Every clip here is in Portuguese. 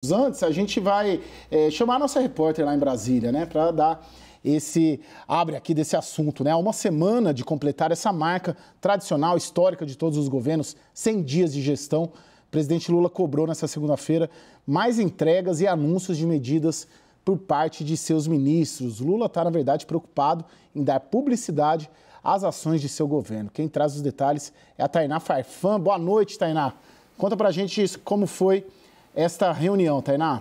Antes, a gente vai chamar a nossa repórter lá em Brasília, né, para dar abre aqui desse assunto, né? Há uma semana de completar essa marca tradicional, histórica de todos os governos, 100 dias de gestão, o presidente Lula cobrou nessa segunda-feira mais entregas e anúncios de medidas por parte de seus ministros. Lula está, na verdade, preocupado em dar publicidade às ações de seu governo. Quem traz os detalhes é a Tainá Farfan. Boa noite, Tainá. Conta pra gente como foi esta reunião, Tainá.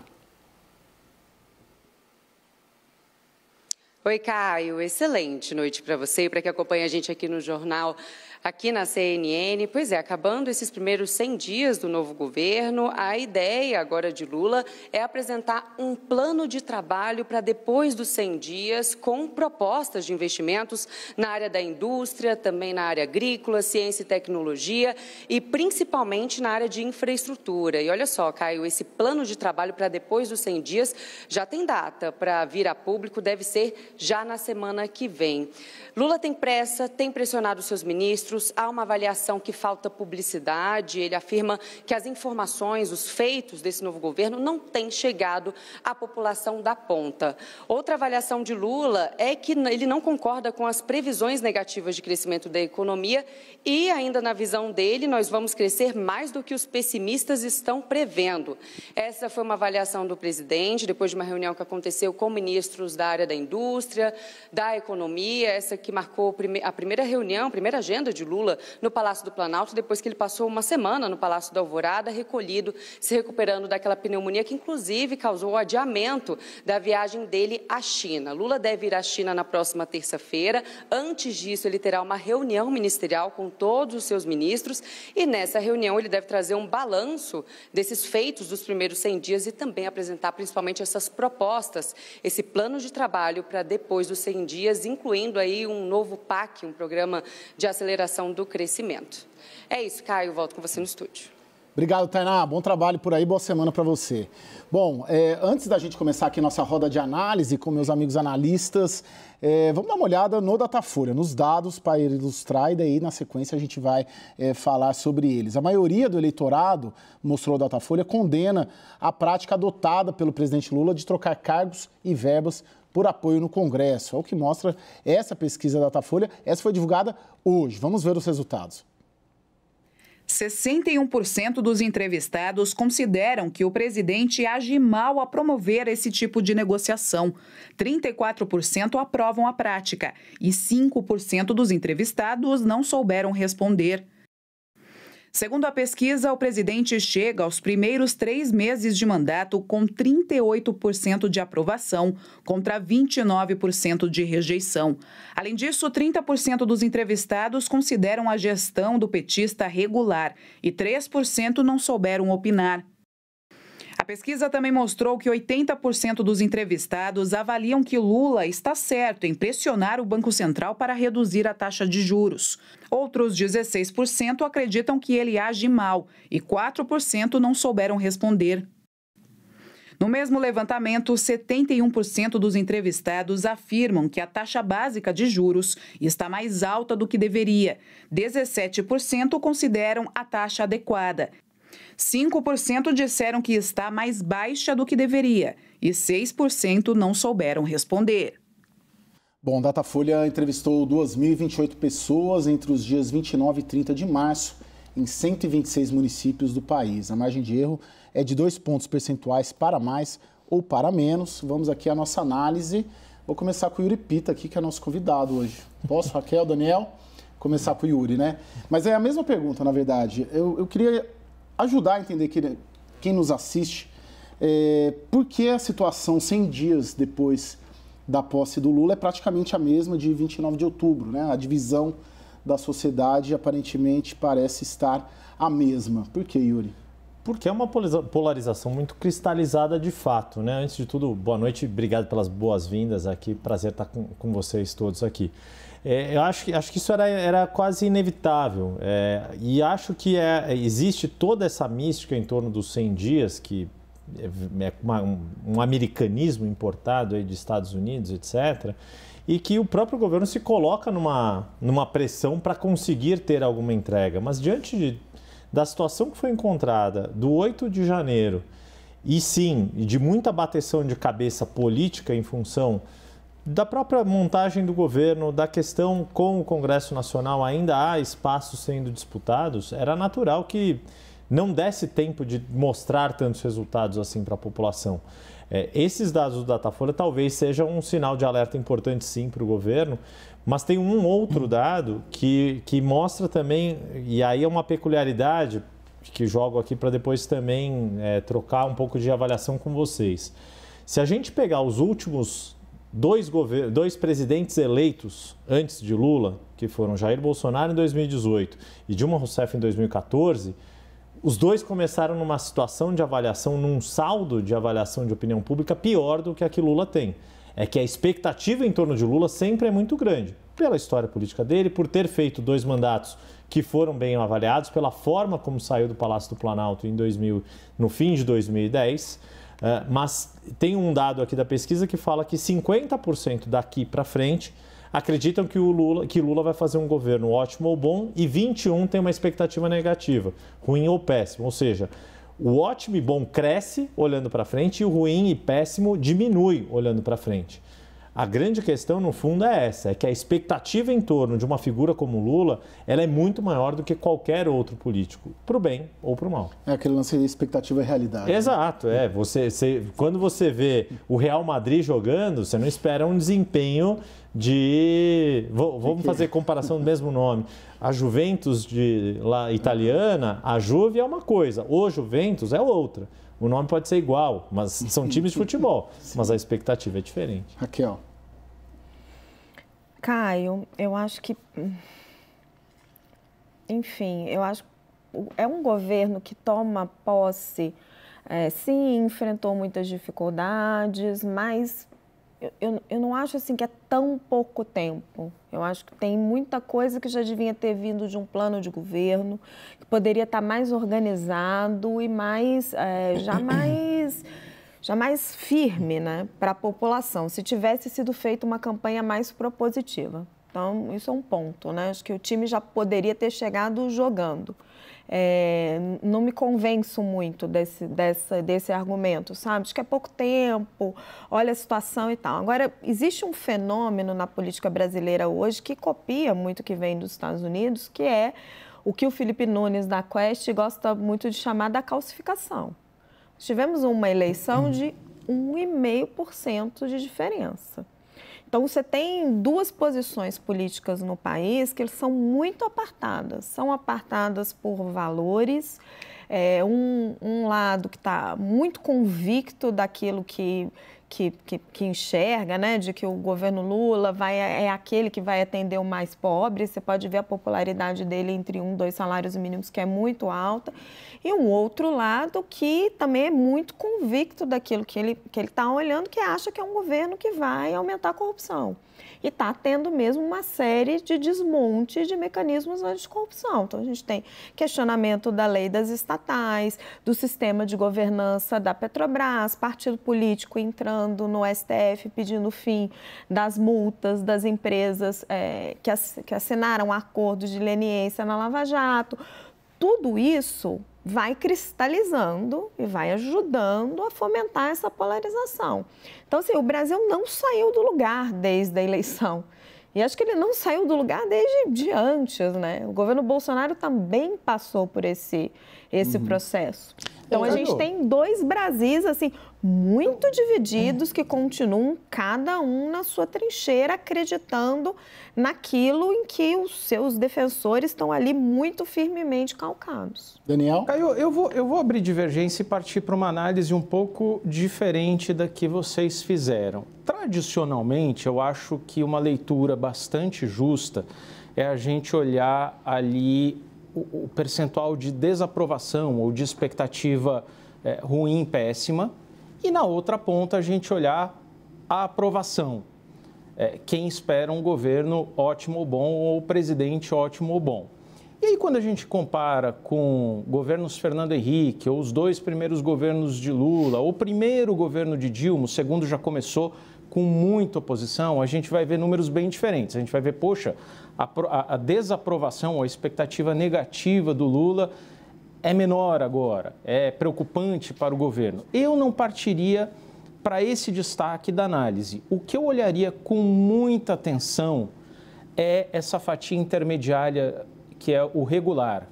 Oi, Caio. Excelente noite para você e para quem acompanha a gente aqui no jornal, aqui na CNN. Pois é, acabando esses primeiros 100 dias do novo governo, a ideia agora de Lula é apresentar um plano de trabalho para depois dos 100 dias, com propostas de investimentos na área da indústria, também na área agrícola, ciência e tecnologia e principalmente na área de infraestrutura. E olha só, Caio, esse plano de trabalho para depois dos 100 dias já tem data para vir a público, deve ser já na semana que vem. Lula tem pressa, tem pressionado seus ministros, há uma avaliação que falta publicidade, ele afirma que as informações, os feitos desse novo governo não têm chegado à população da ponta. Outra avaliação de Lula é que ele não concorda com as previsões negativas de crescimento da economia e, ainda na visão dele, nós vamos crescer mais do que os pessimistas estão prevendo. Essa foi uma avaliação do presidente, depois de uma reunião que aconteceu com ministros da área da indústria, da economia, essa que marcou a primeira reunião, a primeira agenda de Lula no Palácio do Planalto, depois que ele passou uma semana no Palácio da Alvorada, recolhido, se recuperando daquela pneumonia que, inclusive, causou o adiamento da viagem dele à China. Lula deve ir à China na próxima terça-feira. Antes disso, ele terá uma reunião ministerial com todos os seus ministros e, nessa reunião, ele deve trazer um balanço desses feitos dos primeiros 100 dias e também apresentar, principalmente, essas propostas, esse plano de trabalho para depois dos 100 dias, incluindo aí um novo PAC, um programa de aceleração do crescimento. É isso, Caio, volto com você no estúdio. Obrigado, Tainá. Bom trabalho por aí, boa semana para você. Bom, antes da gente começar aqui nossa roda de análise com meus amigos analistas, vamos dar uma olhada no Datafolha, nos dados para ilustrar e daí, na sequência, a gente vai falar sobre eles. A maioria do eleitorado, mostrou o Datafolha, condena a prática adotada pelo presidente Lula de trocar cargos e verbas por apoio no Congresso. É o que mostra essa pesquisa da Datafolha. Essa foi divulgada hoje. Vamos ver os resultados. 61% dos entrevistados consideram que o presidente age mal a promover esse tipo de negociação. 34% aprovam a prática e 5% dos entrevistados não souberam responder. Segundo a pesquisa, o presidente chega aos primeiros 3 meses de mandato com 38% de aprovação contra 29% de rejeição. Além disso, 30% dos entrevistados consideram a gestão do petista regular e 3% não souberam opinar. A pesquisa também mostrou que 80% dos entrevistados avaliam que Lula está certo em pressionar o Banco Central para reduzir a taxa de juros. Outros 16% acreditam que ele age mal e 4% não souberam responder. No mesmo levantamento, 71% dos entrevistados afirmam que a taxa básica de juros está mais alta do que deveria. 17% consideram a taxa adequada. 5% disseram que está mais baixa do que deveria e 6% não souberam responder. Bom, Datafolha entrevistou 2.028 pessoas entre os dias 29 e 30 de março em 126 municípios do país. A margem de erro é de 2 pontos percentuais para mais ou para menos. Vamos aqui à nossa análise. Vou começar com o Yuri Pita aqui, que é nosso convidado hoje. Posso, Raquel, Daniel? Começar com o Yuri, né? Mas é a mesma pergunta, na verdade. Eu queria ajudar a entender quem nos assiste, por que a situação 100 dias depois da posse do Lula é praticamente a mesma de 29 de outubro, né? A divisão da sociedade aparentemente parece estar a mesma. Por que, Yuri? Porque é uma polarização muito cristalizada de fato, né? Antes de tudo, boa noite, obrigado pelas boas-vindas aqui, prazer estar com vocês todos aqui. Eu acho que isso era quase inevitável e acho que existe toda essa mística em torno dos 100 dias, que é um americanismo importado aí de Estados Unidos, etc., e que o próprio governo se coloca numa pressão para conseguir ter alguma entrega. Mas diante da situação que foi encontrada do 8 de janeiro e sim, de muita bateção de cabeça política em função da própria montagem do governo, da questão com o Congresso Nacional, ainda há espaços sendo disputados, era natural que não desse tempo de mostrar tantos resultados assim para a população. Esses dados do Datafolha talvez sejam um sinal de alerta importante sim para o governo, mas tem um outro dado que mostra também, e aí é uma peculiaridade que jogo aqui para depois também trocar um pouco de avaliação com vocês. Se a gente pegar os últimos dois presidentes eleitos antes de Lula, que foram Jair Bolsonaro em 2018 e Dilma Rousseff em 2014, os dois começaram numa situação de avaliação, num saldo de avaliação de opinião pública pior do que a que Lula tem. É que a expectativa em torno de Lula sempre é muito grande, pela história política dele, por ter feito 2 mandatos que foram bem avaliados, pela forma como saiu do Palácio do Planalto no fim de 2010. Mas tem um dado aqui da pesquisa que fala que 50% daqui para frente acreditam que Lula vai fazer um governo ótimo ou bom e 21% tem uma expectativa negativa, ruim ou péssimo. Ou seja, o ótimo e bom cresce olhando para frente e o ruim e péssimo diminui olhando para frente. A grande questão, no fundo, é essa, é que a expectativa em torno de uma figura como Lula, ela é muito maior do que qualquer outro político, para o bem ou para o mal. É aquele lance de expectativa e realidade. Exato, né? Quando você vê o Real Madrid jogando, você não espera um desempenho de... Vamos fazer comparação do mesmo nome. A Juventus italiana, a Juve é uma coisa, o Juventus é outra. O nome pode ser igual, mas são times de futebol, mas a expectativa é diferente. Raquel. Caio, eu acho que... Enfim, eu acho que é um governo que toma posse, sim, enfrentou muitas dificuldades, mas eu não acho assim que é tão pouco tempo. Eu acho que tem muita coisa que já devia ter vindo de um plano de governo, que poderia estar mais organizado e já mais firme, né, para a população, se tivesse sido feita uma campanha mais propositiva. Então, isso é um ponto, né? Acho que o time já poderia ter chegado jogando. Não me convenço muito desse argumento, sabe? Acho que é pouco tempo, olha a situação e tal. Agora, existe um fenômeno na política brasileira hoje que copia muito o que vem dos Estados Unidos, que é o que o Felipe Nunes da Quest gosta muito de chamar da calcificação. Tivemos uma eleição de 1,5% de diferença. Então, você tem 2 posições políticas no país que são muito apartadas. São apartadas por valores, um lado que está muito convicto daquilo que enxerga, né, de que o governo Lula é aquele que vai atender o mais pobre. Você pode ver a popularidade dele entre 1 e 2 salários mínimos, que é muito alta. E um outro lado que também é muito convicto daquilo que ele está olhando, que acha que é um governo que vai aumentar a corrupção. E está tendo mesmo uma série de desmontes de mecanismos anticorrupção. Então, a gente tem questionamento da lei das estatais, do sistema de governança da Petrobras, partido político entrando no STF pedindo o fim das multas das empresas que assinaram acordos de leniência na Lava Jato. Tudo isso vai cristalizando e vai ajudando a fomentar essa polarização. Então, assim, o Brasil não saiu do lugar desde a eleição. E acho que ele não saiu do lugar desde antes, né? O governo Bolsonaro também passou por esse processo. Então, a gente tem 2 Brasis, assim, muito divididos, que continuam cada um na sua trincheira, acreditando naquilo em que os seus defensores estão ali muito firmemente calcados. Daniel? Caio, eu vou abrir divergência e partir para uma análise um pouco diferente da que vocês fizeram. Tradicionalmente, eu acho que uma leitura bastante justa é a gente olhar ali o percentual de desaprovação ou de expectativa ruim, péssima, e na outra ponta a gente olhar a aprovação. Quem espera um governo ótimo ou bom, ou o presidente ótimo ou bom. E aí, quando a gente compara com governos Fernando Henrique, ou os 2 primeiros governos de Lula, ou o primeiro governo de Dilma, o segundo já começou com muita oposição, a gente vai ver números bem diferentes. A gente vai ver, poxa, a desaprovação, a expectativa negativa do Lula é menor agora, é preocupante para o governo. Eu não partiria para esse destaque da análise. O que eu olharia com muita atenção é essa fatia intermediária, que é o regular,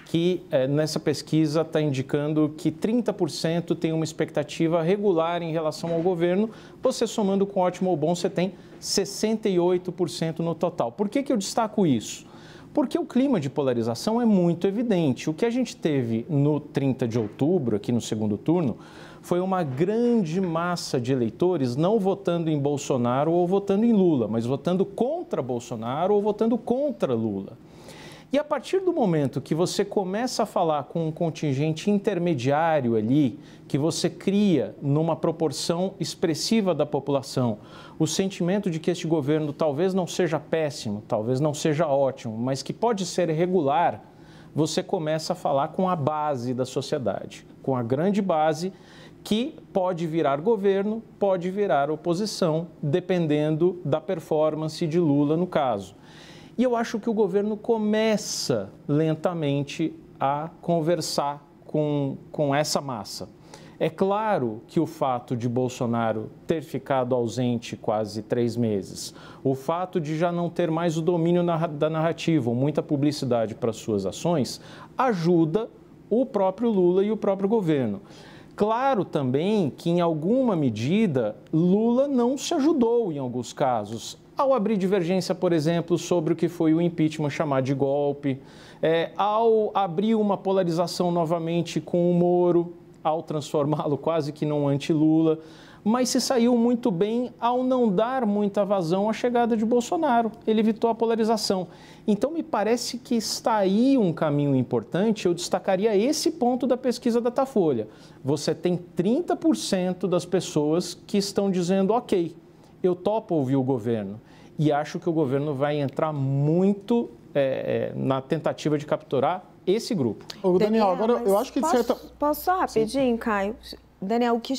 que nessa pesquisa está indicando que 30% tem uma expectativa regular em relação ao governo. Você somando com ótimo ou bom, você tem 68% no total. Por que eu destaco isso? Porque o clima de polarização é muito evidente. O que a gente teve no 30 de outubro, aqui no segundo turno, foi uma grande massa de eleitores não votando em Bolsonaro ou votando em Lula, mas votando contra Bolsonaro ou votando contra Lula. E a partir do momento que você começa a falar com um contingente intermediário ali, que você cria numa proporção expressiva da população o sentimento de que este governo talvez não seja péssimo, talvez não seja ótimo, mas que pode ser regular, você começa a falar com a base da sociedade, com a grande base que pode virar governo, pode virar oposição, dependendo da performance de Lula no caso. E eu acho que o governo começa lentamente a conversar com essa massa. É claro que o fato de Bolsonaro ter ficado ausente quase 3 meses, o fato de já não ter mais o domínio da narrativa, ou muita publicidade para suas ações, ajuda o próprio Lula e o próprio governo. Claro também que, em alguma medida, Lula não se ajudou em alguns casos. Ao abrir divergência, por exemplo, sobre o que foi o impeachment chamar de golpe, ao abrir uma polarização novamente com o Moro, ao transformá-lo quase que num anti-Lula, mas se saiu muito bem ao não dar muita vazão à chegada de Bolsonaro. Ele evitou a polarização. Então, me parece que está aí um caminho importante. Eu destacaria esse ponto da pesquisa da Datafolha. Você tem 30% das pessoas que estão dizendo, ok, eu topo ouvir o governo. E acho que o governo vai entrar muito na tentativa de capturar esse grupo. Ô, Daniel, agora eu acho que de certa... Posso só rapidinho, Caio? Daniel, o que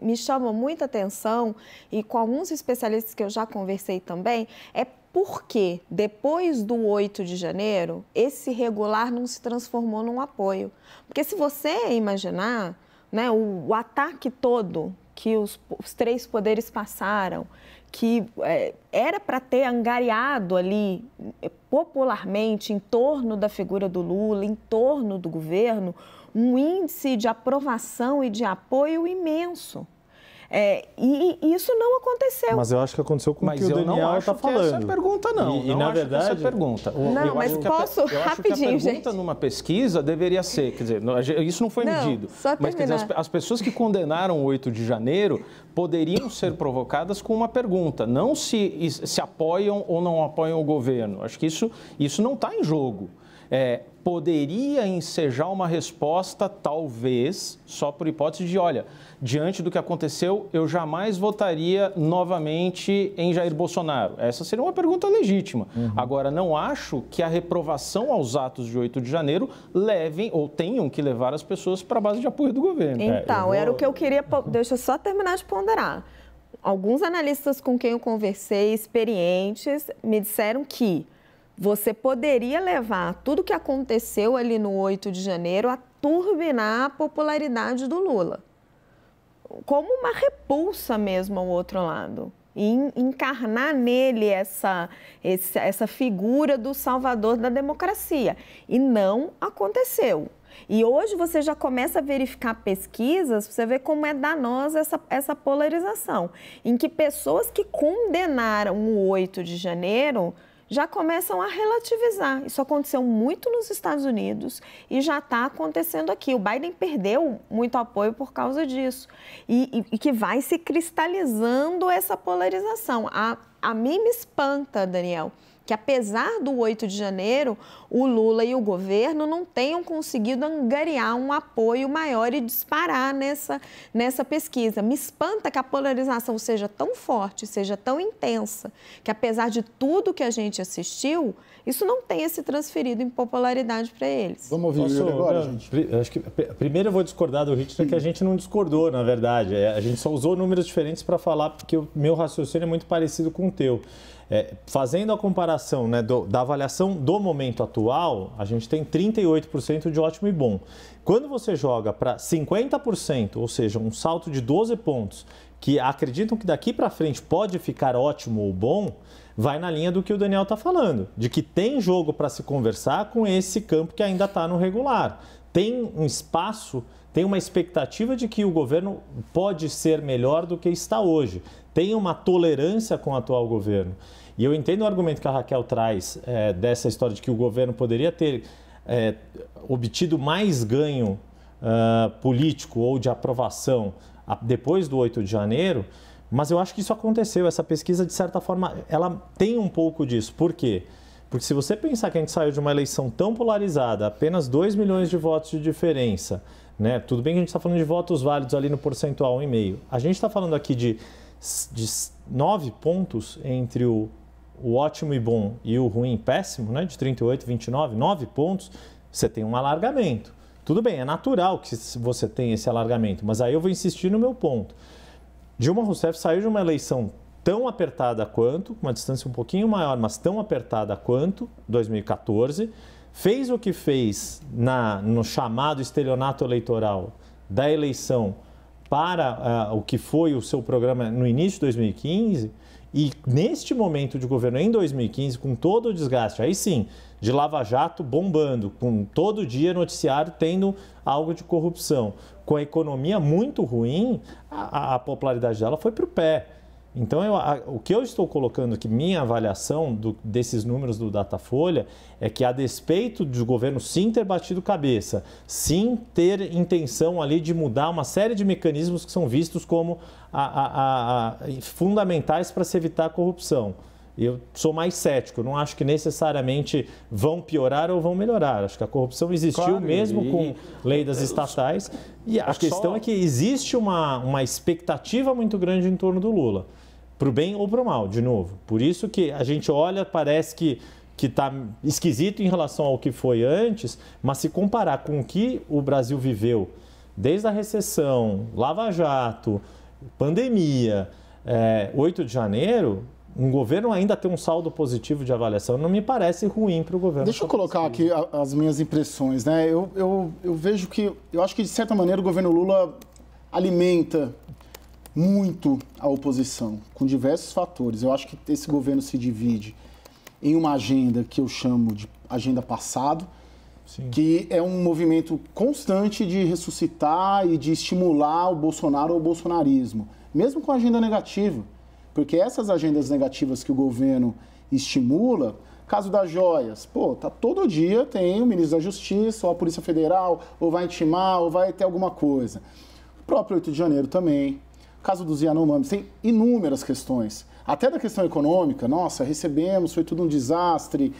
me chama muita atenção, e com alguns especialistas que eu já conversei também, é porque depois do 8 de janeiro, esse regular não se transformou num apoio. Porque se você imaginar, né, o ataque todo que os 3 poderes passaram, que era para ter angariado ali popularmente em torno da figura do Lula, em torno do governo, um índice de aprovação e de apoio imenso. E isso não aconteceu. Mas eu acho que aconteceu com o que o Daniel está falando. Essa é a pergunta, não. E na verdade, essa é a pergunta. Não, mas posso rapidinho, gente. A pergunta numa pesquisa deveria ser, quer dizer, isso não foi medido. Mas quer dizer, as pessoas que condenaram o 8 de janeiro poderiam ser provocadas com uma pergunta, não se apoiam ou não apoiam o governo. Acho que isso não está em jogo. Poderia ensejar uma resposta, talvez, só por hipótese de, olha, diante do que aconteceu, eu jamais votaria novamente em Jair Bolsonaro. Essa seria uma pergunta legítima. Agora, não acho que a reprovação aos atos de 8 de janeiro levem ou tenham que levar as pessoas para a base de apoio do governo. Então, era o que eu queria... Deixa eu só terminar de ponderar. Alguns analistas com quem eu conversei, experientes, me disseram que você poderia levar tudo o que aconteceu ali no 8 de janeiro a turbinar a popularidade do Lula, como uma repulsa mesmo ao outro lado, e encarnar nele essa figura do salvador da democracia. E não aconteceu. E hoje você já começa a verificar pesquisas, você vê como é danosa essa polarização, em que pessoas que condenaram o 8 de janeiro já começam a relativizar. Isso aconteceu muito nos Estados Unidos e já está acontecendo aqui. O Biden perdeu muito apoio por causa disso e que vai se cristalizando essa polarização. A mim me espanta, Daniel, que apesar do 8 de janeiro, o Lula e o governo não tenham conseguido angariar um apoio maior e disparar nessa pesquisa. Me espanta que a polarização seja tão forte, seja tão intensa, que apesar de tudo que a gente assistiu, isso não tenha se transferido em popularidade para eles. Vamos ouvir o agora, gente? Acho que, primeiro eu vou discordar do Richter, que a gente não discordou, na verdade. A gente só usou números diferentes para falar, porque o meu raciocínio é muito parecido com o teu. Fazendo a comparação, né, da avaliação do momento atual, a gente tem 38% de ótimo e bom. Quando você joga para 50%, ou seja, um salto de 12 pontos, que acreditam que daqui para frente pode ficar ótimo ou bom, vai na linha do que o Daniel está falando, de que tem jogo para se conversar com esse campo que ainda está no regular. Tem um espaço, tem uma expectativa de que o governo pode ser melhor do que está hoje. Tem uma tolerância com o atual governo. E eu entendo o argumento que a Raquel traz dessa história de que o governo poderia ter obtido mais ganho político ou de aprovação depois do 8 de janeiro, mas eu acho que isso aconteceu. Essa pesquisa, de certa forma, ela tem um pouco disso. Por quê? Porque se você pensar que a gente saiu de uma eleição tão polarizada, apenas 2 milhões de votos de diferença, né? Tudo bem que a gente está falando de votos válidos ali no percentual 1,5. A gente está falando aqui de 9 pontos entre o ótimo e bom e o ruim e péssimo, né? De 38 e 29, 9 pontos, você tem um alargamento. Tudo bem, é natural que você tenha esse alargamento, mas aí eu vou insistir no meu ponto. Dilma Rousseff saiu de uma eleição tão apertada quanto, uma distância um pouquinho maior, mas tão apertada quanto 2014, fez o que fez no chamado estelionato eleitoral da eleição para o que foi o seu programa no início de 2015, e neste momento de governo, em 2015, com todo o desgaste, aí sim, de Lava Jato bombando, com todo dia noticiário tendo algo de corrupção, com a economia muito ruim, a popularidade dela foi para o pé. Então, o que eu estou colocando aqui, minha avaliação desses números do Datafolha, é que a despeito do governo sim ter batido cabeça, sim ter intenção ali de mudar uma série de mecanismos que são vistos como fundamentais para se evitar a corrupção. Eu sou mais cético, não acho que necessariamente vão piorar ou vão melhorar. Acho que a corrupção existiu, claro, mesmo com lei das estatais. E a questão é que existe uma expectativa muito grande em torno do Lula, para o bem ou para o mal, de novo. Por isso que a gente olha, parece que está esquisito em relação ao que foi antes, mas se comparar com o que o Brasil viveu, desde a recessão, Lava Jato, pandemia, 8 de janeiro... Um governo ainda ter um saldo positivo de avaliação não me parece ruim para o governo. Deixa eu colocar aqui as minhas impressões, né? Eu vejo que, eu acho que de certa maneira o governo Lula alimenta muito a oposição, com diversos fatores. Eu acho que esse governo se divide em uma agenda que eu chamo de agenda passado, sim, que é um movimento constante de ressuscitar e de estimular o Bolsonaro ou o bolsonarismo, mesmo com a agenda negativa. Porque essas agendas negativas que o governo estimula, caso das joias, todo dia tem o ministro da Justiça, ou a Polícia Federal, ou vai intimar, ou vai ter alguma coisa. O próprio 8 de janeiro também. Caso dos Yanomamis, tem inúmeras questões. Até da questão econômica, nossa, recebemos, foi tudo um desastre.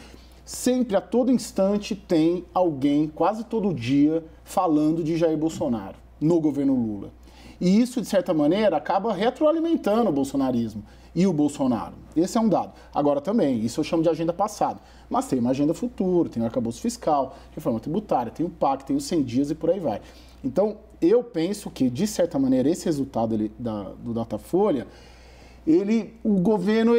Sempre, a todo instante, tem alguém, quase todo dia, falando de Jair Bolsonaro no governo Lula. E isso, de certa maneira, acaba retroalimentando o bolsonarismo e o Bolsonaro. Esse é um dado. Agora também, isso eu chamo de agenda passada. Mas tem uma agenda futura, tem o arcabouço fiscal, reforma tributária, tem o PAC, tem os 100 dias e por aí vai. Então, eu penso que, de certa maneira, esse resultado do Datafolha, o governo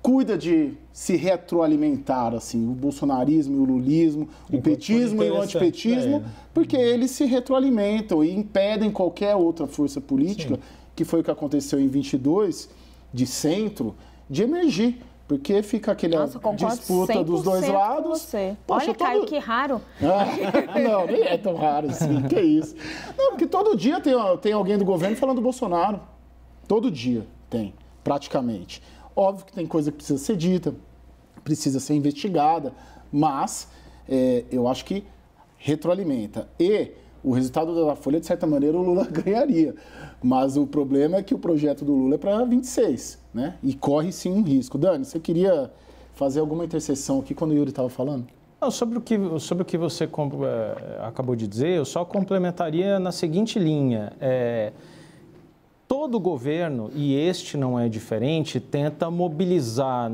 cuida de se retroalimentar, assim, o bolsonarismo e o lulismo, o petismo e o antipetismo, porque eles se retroalimentam e impedem qualquer outra força política, sim, que foi o que aconteceu em 22, de centro, de emergir. Porque fica aquela disputa dos dois lados. Você. Poxa, Caio, que raro. Não, nem é tão raro assim, que isso. Não, porque todo dia tem alguém do governo falando do Bolsonaro. Todo dia tem, praticamente. Óbvio que tem coisa que precisa ser dita, precisa ser investigada, mas eu acho que retroalimenta. E o resultado da Folha, de certa maneira, o Lula ganharia. Mas o problema é que o projeto do Lula é para 26, né? E corre sim um risco. Dani, você queria fazer alguma interseção aqui quando o Yuri estava falando? Não, sobre o que você acabou de dizer, eu só complementaria na seguinte linha. Todo governo, e este não é diferente, tenta mobilizar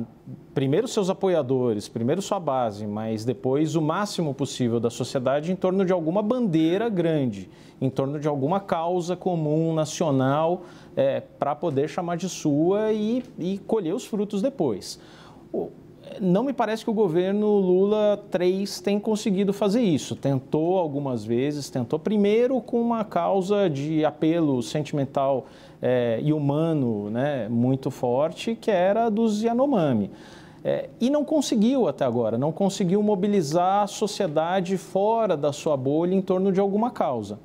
primeiro seus apoiadores, primeiro sua base, mas depois o máximo possível da sociedade em torno de alguma bandeira grande, em torno de alguma causa comum, nacional, para poder chamar de sua e colher os frutos depois. Não me parece que o governo Lula 3 tem conseguido fazer isso. Tentou algumas vezes, tentou primeiro com uma causa de apelo sentimental e humano, né, muito forte, que era dos Yanomami. E não conseguiu até agora, não conseguiu mobilizar a sociedade fora da sua bolha em torno de alguma causa.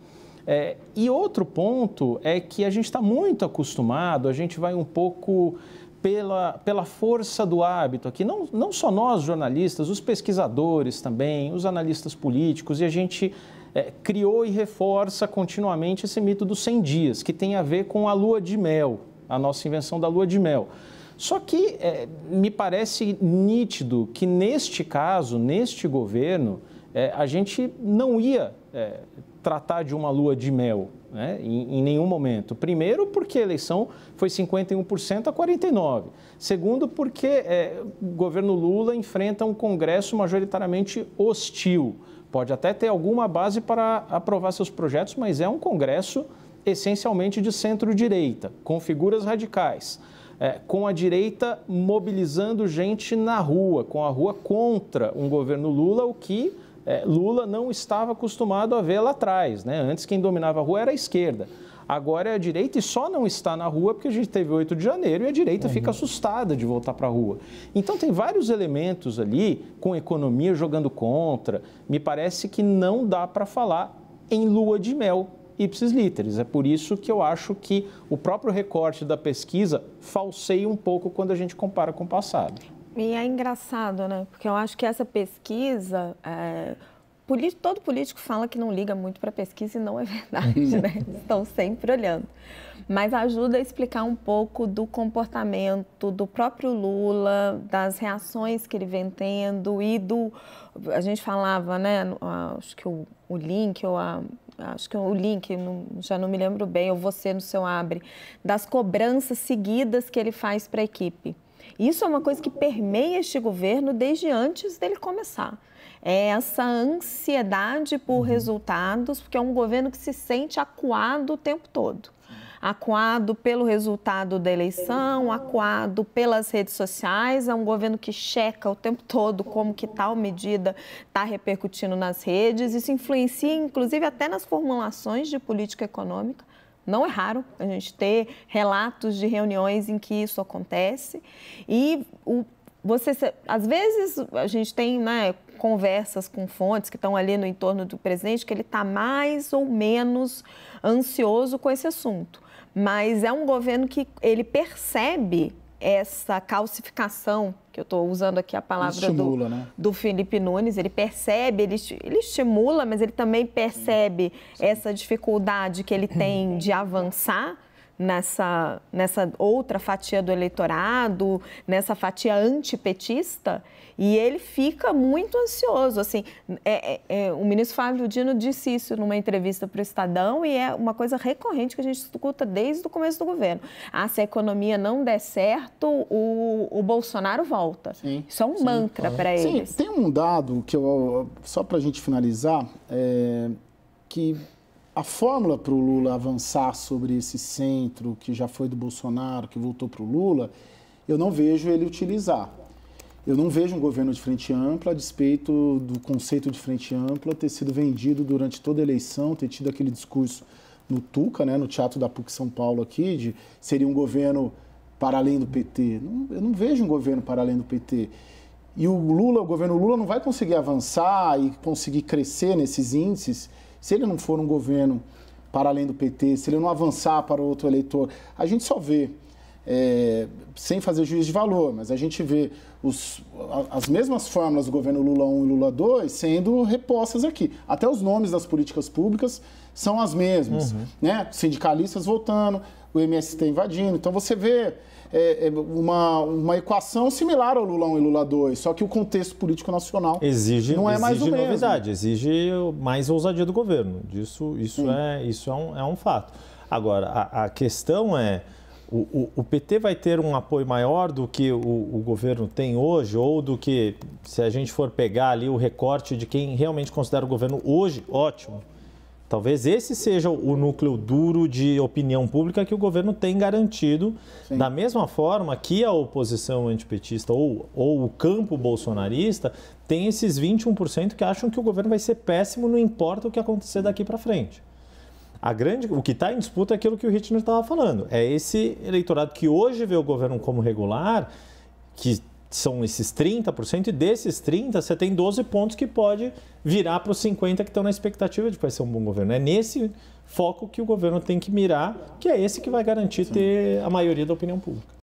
E outro ponto é que a gente está muito acostumado, a gente vai um pouco pela força do hábito aqui, não só nós jornalistas, os pesquisadores também, os analistas políticos, e a gente criou e reforça continuamente esse mito dos 100 dias, que tem a ver com a lua de mel, a nossa invenção da lua de mel. Só que me parece nítido que neste caso, neste governo, a gente não ia tratar de uma lua de mel, né, em nenhum momento. Primeiro, porque a eleição foi 51% a 49%. Segundo, porque o governo Lula enfrenta um Congresso majoritariamente hostil. Pode até ter alguma base para aprovar seus projetos, mas é um Congresso essencialmente de centro-direita, com figuras radicais, com a direita mobilizando gente na rua, com a rua contra um governo Lula, o que Lula não estava acostumado a ver lá atrás, né? Antes quem dominava a rua era a esquerda. Agora é a direita e só não está na rua porque a gente teve 8 de janeiro e a direita fica assustada de voltar para a rua. Então tem vários elementos ali, com economia jogando contra. Me parece que não dá para falar em lua de mel ipsis literis. É por isso que eu acho que o próprio recorte da pesquisa falseia um pouco quando a gente compara com o passado. E é engraçado, né? Porque eu acho que essa pesquisa, todo político fala que não liga muito para pesquisa e não é verdade, né? Estão sempre olhando. Mas ajuda a explicar um pouco do comportamento do próprio Lula, das reações que ele vem tendo e a gente falava, né? Acho que o link, já não me lembro bem, ou você no seu abre, das cobranças seguidas que ele faz para a equipe. Isso é uma coisa que permeia este governo desde antes dele começar. É essa ansiedade por resultados, porque é um governo que se sente acuado o tempo todo. Acuado pelo resultado da eleição, acuado pelas redes sociais, é um governo que checa o tempo todo como que tal medida está repercutindo nas redes. Isso influencia, inclusive, até nas formulações de política econômica. Não é raro a gente ter relatos de reuniões em que isso acontece. E às vezes a gente tem, né, conversas com fontes que estão ali no entorno do presidente que ele está mais ou menos ansioso com esse assunto. Mas é um governo que ele percebe essa calcificação, que eu estou usando aqui a palavra do Felipe Nunes, ele percebe, ele estimula, mas ele também percebe essa dificuldade que ele tem de avançar nessa outra fatia do eleitorado, nessa fatia antipetista, e ele fica muito ansioso. Assim, o ministro Flávio Dino disse isso numa entrevista para o Estadão e é uma coisa recorrente que a gente escuta desde o começo do governo. Se a economia não der certo, o Bolsonaro volta. Sim, isso é um mantra para eles. Tem um dado que só para a gente finalizar, que a fórmula para o Lula avançar sobre esse centro que já foi do Bolsonaro, que voltou para o Lula, eu não vejo ele utilizar. Eu não vejo um governo de frente ampla, a despeito do conceito de frente ampla ter sido vendido durante toda a eleição, ter tido aquele discurso no Tuca, né, no Teatro da PUC São Paulo aqui, de seria um governo para além do PT. Eu não vejo um governo para além do PT. E o governo Lula não vai conseguir avançar e conseguir crescer nesses índices se ele não for um governo para além do PT, se ele não avançar para outro eleitor. A gente só vê, sem fazer juízo de valor, mas a gente vê as mesmas fórmulas do governo Lula 1 e Lula 2 sendo repostas aqui. Até os nomes das políticas públicas são as mesmas, né? Sindicalistas votando, o MST invadindo. Então você vê uma equação similar ao Lula 1 e Lula 2, só que o contexto político nacional não é mais o mesmo. Novidade, exige mais ousadia do governo. Isso é um fato. Agora, a questão é, o PT vai ter um apoio maior do que o governo tem hoje, ou do que, se a gente for pegar ali o recorte de quem realmente considera o governo hoje ótimo, talvez esse seja o núcleo duro de opinião pública que o governo tem garantido. Sim. Da mesma forma que a oposição antipetista ou o campo bolsonarista tem esses 21% que acham que o governo vai ser péssimo, não importa o que acontecer daqui para frente. O que está em disputa é aquilo que o Rittner estava falando. É esse eleitorado que hoje vê o governo como regular, que são esses 30%, e desses 30%, você tem 12 pontos que pode virar para os 50% que estão na expectativa de que vai ser um bom governo. É nesse foco que o governo tem que mirar, que é esse que vai garantir ter a maioria da opinião pública.